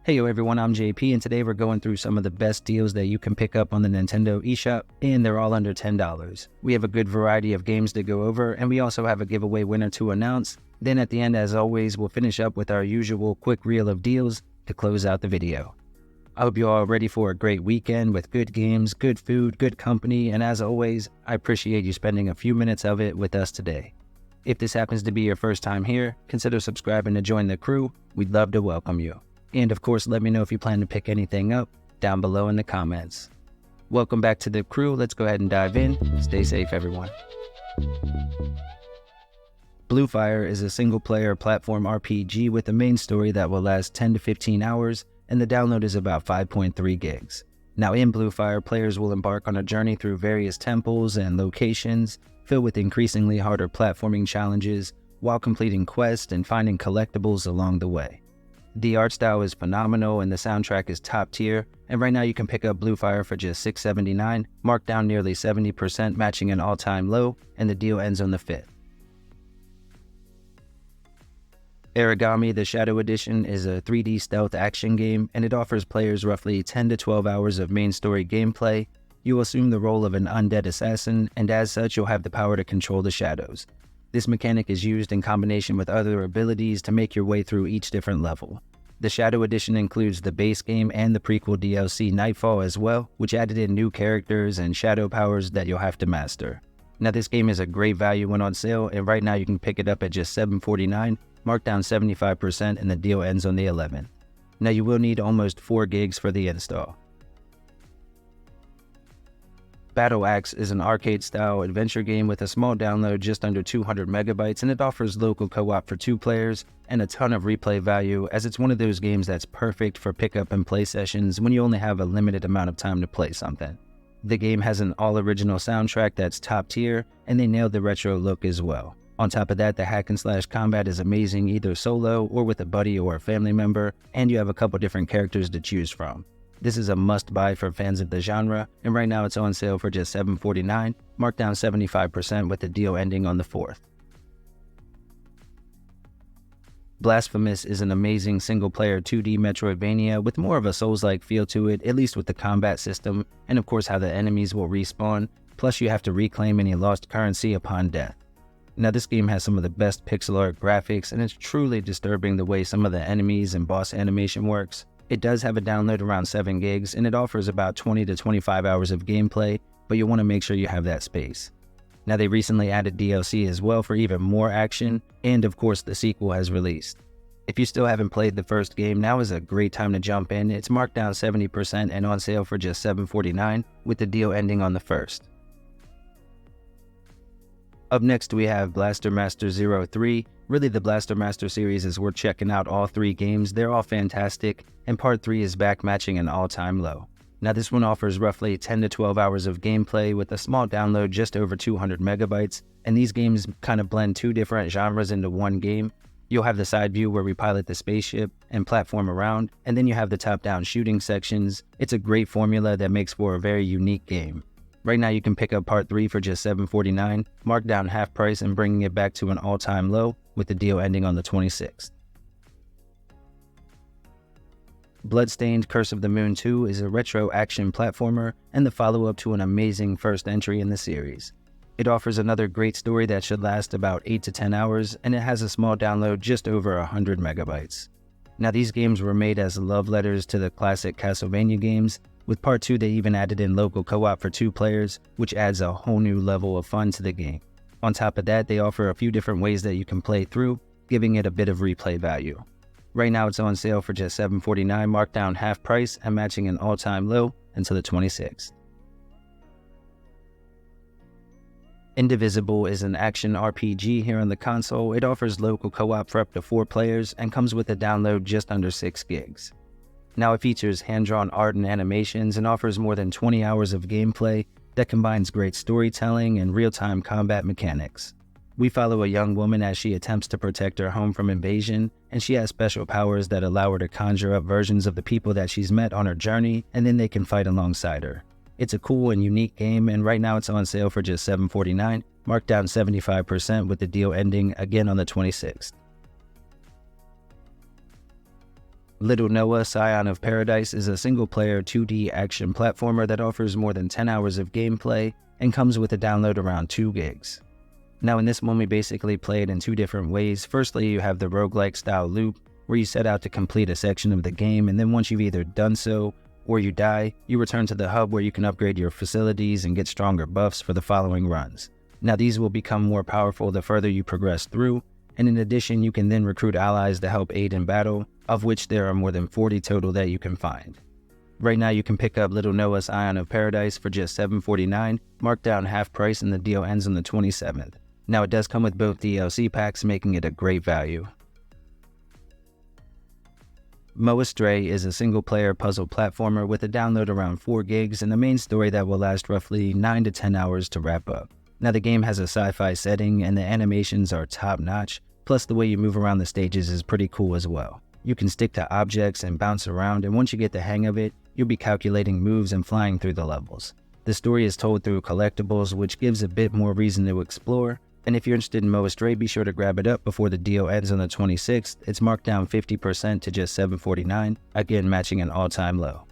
Hey yo everyone, I'm JP and today we're going through some of the best deals that you can pick up on the Nintendo eShop, and they're all under $10. We have a good variety of games to go over, and we also have a giveaway winner to announce. Then at the end, as always, we'll finish up with our usual quick reel of deals to close out the video. I hope you're all ready for a great weekend with good games, good food, good company, and as always, I appreciate you spending a few minutes of it with us today. If this happens to be your first time here, consider subscribing to join the crew. We'd love to welcome you. And of course, let me know if you plan to pick anything up down below in the comments. Welcome back to the crew. Let's go ahead and dive in. Stay safe, everyone. Blue Fire is a single-player platform RPG with a main story that will last 10 to 15 hours, and the download is about 5.3 gigs. Now in Blue Fire, players will embark on a journey through various temples and locations, filled with increasingly harder platforming challenges, while completing quests and finding collectibles along the way. The art style is phenomenal and the soundtrack is top tier, and right now you can pick up Blue Fire for just $6.79, marked down nearly 70%, matching an all-time low, and the deal ends on the 5th. Aragami, the Shadow Edition, is a 3D stealth action game, and it offers players roughly 10 to 12 hours of main story gameplay. You will assume the role of an undead assassin, and as such you'll have the power to control the shadows. This mechanic is used in combination with other abilities to make your way through each different level. The Shadow Edition includes the base game and the prequel DLC Nightfall as well, which added in new characters and shadow powers that you'll have to master. Now this game is a great value when on sale, and right now you can pick it up at just $7.49, marked down 75%, and the deal ends on the 11th. Now you will need almost 4 gigs for the install. Battle Axe is an arcade-style adventure game with a small download just under 200 megabytes, and it offers local co-op for 2 players and a ton of replay value, as it's one of those games that's perfect for pickup and play sessions when you only have a limited amount of time to play something. The game has an all-original soundtrack that's top tier, and they nailed the retro look as well. On top of that, the hack and slash combat is amazing either solo or with a buddy or a family member, and you have a couple different characters to choose from. This is a must-buy for fans of the genre, and right now it's on sale for just $7.49, marked down 75% with the deal ending on the 4th. Blasphemous is an amazing single-player 2D Metroidvania with more of a Souls-like feel to it, at least with the combat system, and of course how the enemies will respawn, plus you have to reclaim any lost currency upon death. Now this game has some of the best pixel art graphics, and it's truly disturbing the way some of the enemies and boss animation works. It does have a download around 7 gigs, and it offers about 20 to 25 hours of gameplay, but you want to make sure you have that space. Now they recently added DLC as well for even more action, and of course the sequel has released. If you still haven't played the first game, now is a great time to jump in. It's marked down 70% and on sale for just $7.49, with the deal ending on the 1st. Up next we have Blaster Master 03. Really the Blaster Master series is worth checking out all 3 games. They're all fantastic, and part 3 is back matching an all-time low. Now this one offers roughly 10 to 12 hours of gameplay with a small download just over 200 megabytes, and these games kind of blend 2 different genres into one game. You'll have the side view where we pilot the spaceship and platform around, and then you have the top-down shooting sections. It's a great formula that makes for a very unique game. Right now you can pick up part 3 for just $7.49, marked down half price and bringing it back to an all-time low, with the deal ending on the 26th. Bloodstained Curse of the Moon 2 is a retro action platformer and the follow-up to an amazing first entry in the series. It offers another great story that should last about 8 to 10 hours, and it has a small download just over 100 megabytes. Now these games were made as love letters to the classic Castlevania games. With part 2 they even added in local co-op for 2 players, which adds a whole new level of fun to the game. On top of that, they offer a few different ways that you can play through, giving it a bit of replay value. Right now it's on sale for just $7.49, marked down half price and matching an all-time low until the 26th. Indivisible is an action RPG here on the console. It offers local co-op for up to 4 players and comes with a download just under 6 gigs. Now it features hand-drawn art and animations and offers more than 20 hours of gameplay that combines great storytelling and real-time combat mechanics. We follow a young woman as she attempts to protect her home from invasion, and she has special powers that allow her to conjure up versions of the people that she's met on her journey, and then they can fight alongside her. It's a cool and unique game, and right now it's on sale for just $7.49, marked down 75% with the deal ending again on the 26th. Little Noah, Scion of Paradise is a single-player 2D action platformer that offers more than 10 hours of gameplay and comes with a download around 2 gigs. Now in this one we basically play it in 2 different ways. Firstly, you have the roguelike style loop, where you set out to complete a section of the game, and then once you've either done so or you die, you return to the hub where you can upgrade your facilities and get stronger buffs for the following runs. Now these will become more powerful the further you progress through, and in addition you can then recruit allies to help aid in battle, of which there are more than 40 total that you can find. Right now you can pick up Little Noah's Scion of Paradise for just $7.49, marked down half price, and the deal ends on the 27th. Now it does come with both DLC packs, making it a great value. Astray is a single-player puzzle platformer with a download around 4 gigs and a main story that will last roughly 9 to 10 hours to wrap up. Now the game has a sci-fi setting and the animations are top-notch, plus the way you move around the stages is pretty cool as well. You can stick to objects and bounce around, and once you get the hang of it, you'll be calculating moves and flying through the levels. The story is told through collectibles, which gives a bit more reason to explore. And if you're interested in Astray, be sure to grab it up before the deal ends on the 26th. It's marked down 50% to just $7.49, again matching an all-time low.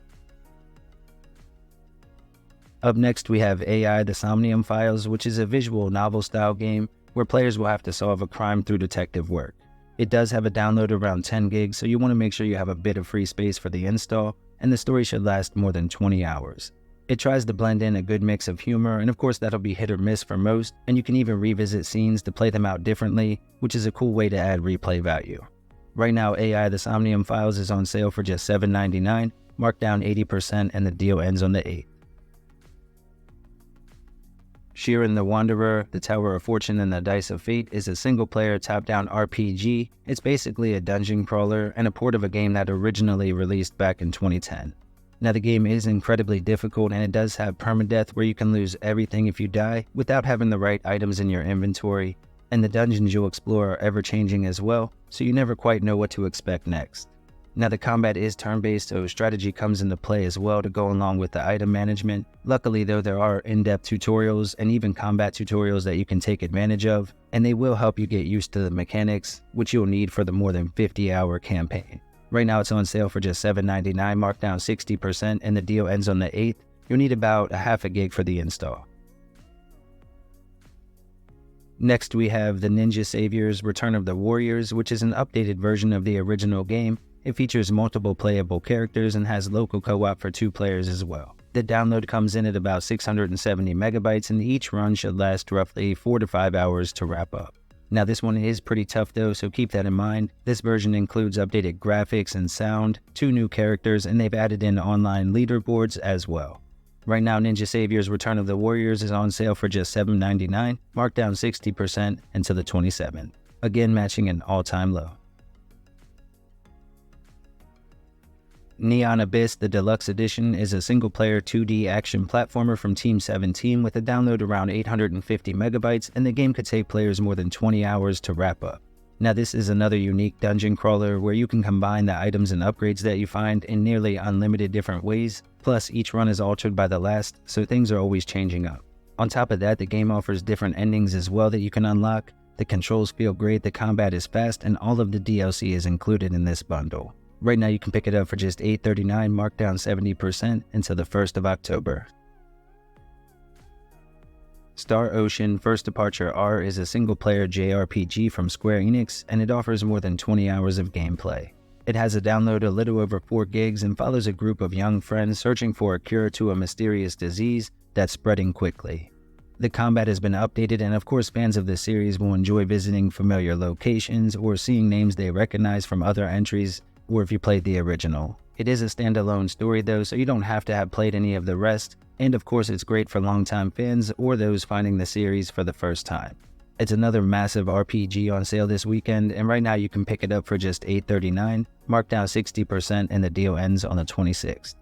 Up next we have AI the SOMNIUM Files, which is a visual novel-style game where players will have to solve a crime through detective work. It does have a download around 10 gigs, so you want to make sure you have a bit of free space for the install, and the story should last more than 20 hours. It tries to blend in a good mix of humor, and of course that'll be hit or miss for most, and you can even revisit scenes to play them out differently, which is a cool way to add replay value. Right now AI the SOMNIUM Files is on sale for just $7.99, marked down 80%, and the deal ends on the 8th. Shiren the Wanderer, the Tower of Fortune and the Dice of Fate is a single-player top-down RPG. It's basically a dungeon crawler and a port of a game that originally released back in 2010. Now the game is incredibly difficult, and it does have permadeath where you can lose everything if you die without having the right items in your inventory, and the dungeons you'll explore are ever-changing as well, so you never quite know what to expect next. Now the combat is turn-based, so strategy comes into play as well to go along with the item management. Luckily though, there are in-depth tutorials and even combat tutorials that you can take advantage of, and they will help you get used to the mechanics, which you'll need for the more than 50-hour campaign. Right now it's on sale for just $7.99, marked down 60%, and the deal ends on the 8th. You'll need about a half a gig for the install. Next we have The Ninja Saviors Return of the Warriors, which is an updated version of the original game. It features multiple playable characters and has local co-op for 2 players as well. The download comes in at about 670 megabytes, and each run should last roughly 4 to 5 hours to wrap up. Now this one is pretty tough though, so keep that in mind. This version includes updated graphics and sound, 2 new characters, and they've added in online leaderboards as well. Right now Ninja Saviors Return of the Warriors is on sale for just $7.99, marked down 60% until the 27th, again matching an all-time low. Neon Abyss, the Deluxe Edition, is a single-player 2D action platformer from Team 17 with a download around 850 megabytes, and the game could take players more than 20 hours to wrap up. Now this is another unique dungeon crawler where you can combine the items and upgrades that you find in nearly unlimited different ways, plus each run is altered by the last, so things are always changing up. On top of that, the game offers different endings as well that you can unlock. The controls feel great, the combat is fast, and all of the DLC is included in this bundle. Right now you can pick it up for just $8.39, marked down 70% until the 1st of October. Star Ocean First Departure R is a single-player JRPG from Square Enix, and it offers more than 20 hours of gameplay. It has a download a little over 4 gigs and follows a group of young friends searching for a cure to a mysterious disease that's spreading quickly. The combat has been updated, and of course fans of the series will enjoy visiting familiar locations or seeing names they recognize from other entries, or if you played the original. It is a standalone story though, so you don't have to have played any of the rest, and of course it's great for longtime fans or those finding the series for the first time. It's another massive RPG on sale this weekend, and right now you can pick it up for just $8.39, marked down 60%, and the deal ends on the 26th.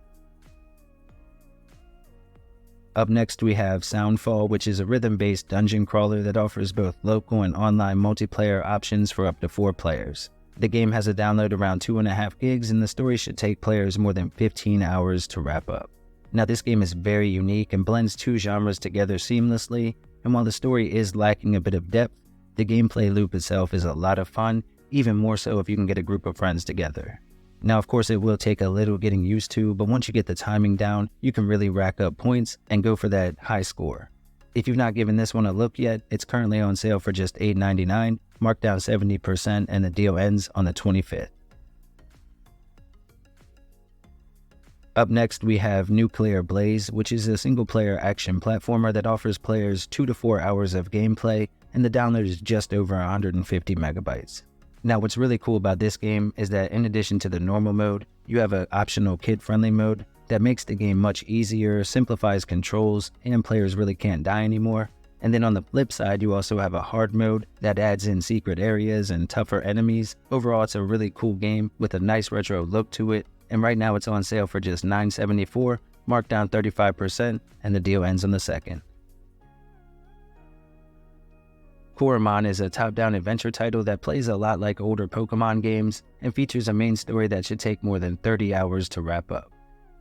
Up next we have Soundfall, which is a rhythm-based dungeon crawler that offers both local and online multiplayer options for up to 4 players. The game has a download around 2.5 gigs, and the story should take players more than 15 hours to wrap up. Now this game is very unique and blends 2 genres together seamlessly, and while the story is lacking a bit of depth, the gameplay loop itself is a lot of fun, even more so if you can get a group of friends together. Now, of course, it will take a little getting used to, but once you get the timing down, you can really rack up points and go for that high score. If you've not given this one a look yet, it's currently on sale for just $8.99, marked down 70%, and the deal ends on the 25th. Up next, we have Nuclear Blaze, which is a single-player action platformer that offers players 2 to 4 hours of gameplay, and the download is just over 150 megabytes. Now, what's really cool about this game is that in addition to the normal mode, you have an optional kid-friendly mode that makes the game much easier, simplifies controls, and players really can't die anymore. And then on the flip side, you also have a hard mode that adds in secret areas and tougher enemies. Overall, it's a really cool game with a nice retro look to it, and right now it's on sale for just $9.74, marked down 35%, and the deal ends on the 2nd. Coromon is a top-down adventure title that plays a lot like older Pokemon games and features a main story that should take more than 30 hours to wrap up.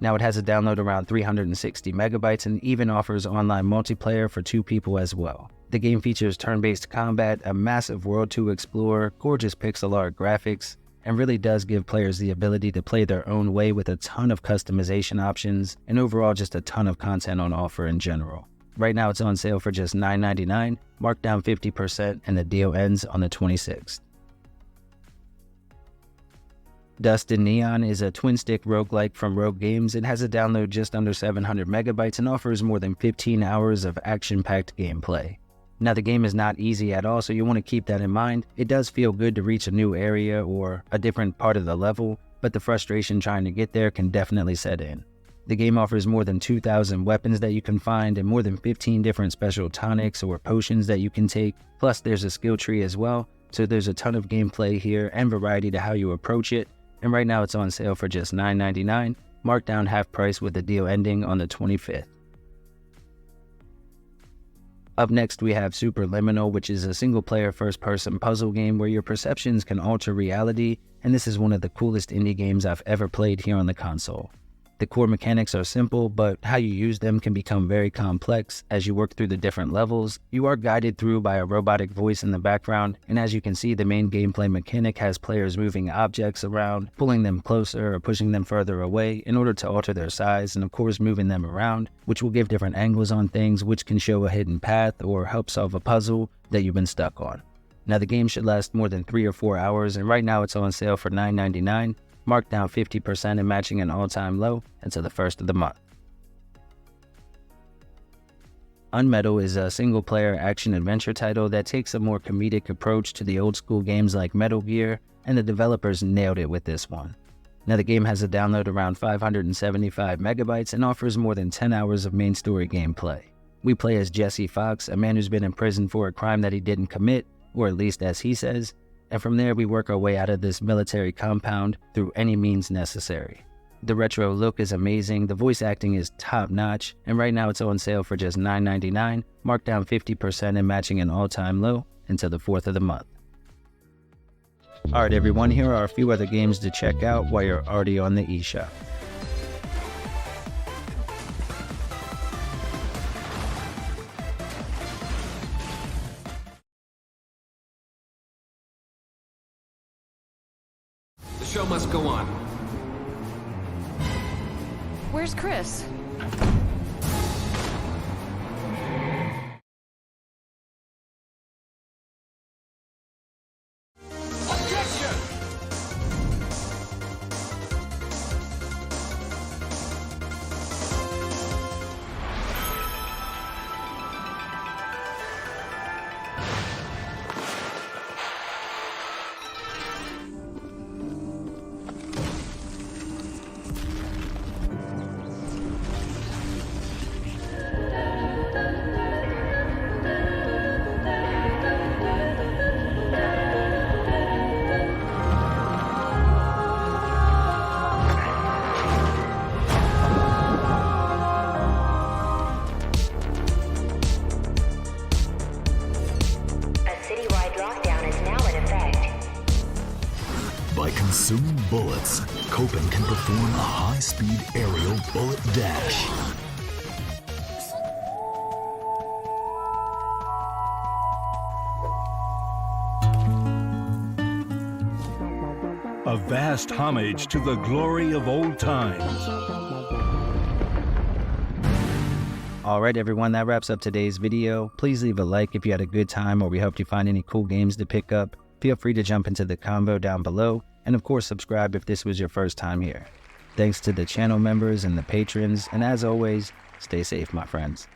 Now, it has a download around 360 megabytes and even offers online multiplayer for 2 people as well. The game features turn-based combat, a massive world to explore, gorgeous pixel art graphics, and really does give players the ability to play their own way with a ton of customization options and overall just a ton of content on offer in general. Right now it's on sale for just $9.99, marked down 50%, and the deal ends on the 26th. Dust and Neon is a twin-stick roguelike from Rogue Games. It has a download just under 700 megabytes and offers more than 15 hours of action-packed gameplay. Now, the game is not easy at all, so you want to keep that in mind. It does feel good to reach a new area or a different part of the level, but the frustration trying to get there can definitely set in. The game offers more than 2,000 weapons that you can find and more than 15 different special tonics or potions that you can take. Plus, there's a skill tree as well, so there's a ton of gameplay here and variety to how you approach it. And right now it's on sale for just $9.99, marked down half price with the deal ending on the 25th. Up next, we have Superliminal, which is a single-player first-person puzzle game where your perceptions can alter reality, and this is one of the coolest indie games I've ever played here on the console. The core mechanics are simple, but how you use them can become very complex as you work through the different levels. You are guided through by a robotic voice in the background, and as you can see, the main gameplay mechanic has players moving objects around, pulling them closer or pushing them further away in order to alter their size, and of course moving them around, which will give different angles on things, which can show a hidden path or help solve a puzzle that you've been stuck on. Now, the game should last more than 3 or 4 hours, and right now it's on sale for $9.99, marked down 50% and matching an all-time low until the 1st of the month. UnMetal is a single-player action-adventure title that takes a more comedic approach to the old-school games like Metal Gear, and the developers nailed it with this one. Now, the game has a download around 575 megabytes and offers more than 10 hours of main story gameplay. We play as Jesse Fox, a man who's been in prison for a crime that he didn't commit, or at least as he says, and from there we work our way out of this military compound through any means necessary. The retro look is amazing, the voice acting is top-notch, and right now it's on sale for just $9.99, marked down 50% and matching an all-time low until the 4th of the month. Alright everyone, here are a few other games to check out while you're already on the eShop. The show must go on. Where's Chris? By consuming bullets, Copen can perform a high-speed aerial bullet dash. A vast last homage to the glory of old times. Alright everyone, that wraps up today's video. Please leave a like if you had a good time or we helped you find any cool games to pick up. Feel free to jump into the convo down below, and of course subscribe if this was your first time here. Thanks to the channel members and the patrons, and as always, stay safe my friends.